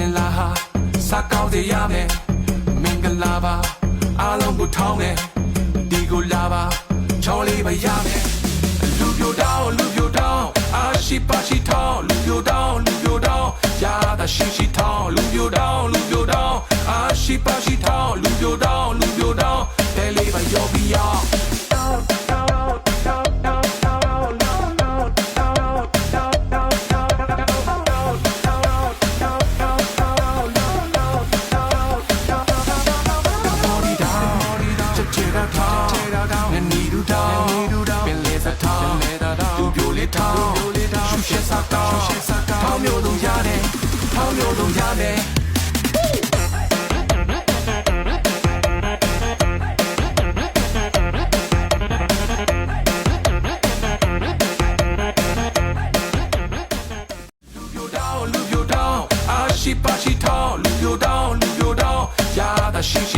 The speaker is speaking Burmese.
င်လာဟာစားကောင်းစေရမယ်မင်္ဂလာပါအားလုံးကိုထောင်းမယ်ဒီကိုလာပါချောလေးပဲရမယ်လူပြိုတောင်းအာရှိပါရှိထောင်းလူပြိုတောင်းရတာရှိထောင်းလူပြိုတောင်းအာရှိပါရှိထောင်းလူပြိုတောင်းတဲလေးပဲရောပြီးရထောင်းမျိုးလုံးရတယ်ထောင်းမျိုးလုံးရတယ်လူပြိုတောင်းအာရှိပါရှိထောင်းလူပြိုတောင်းရတာရှိ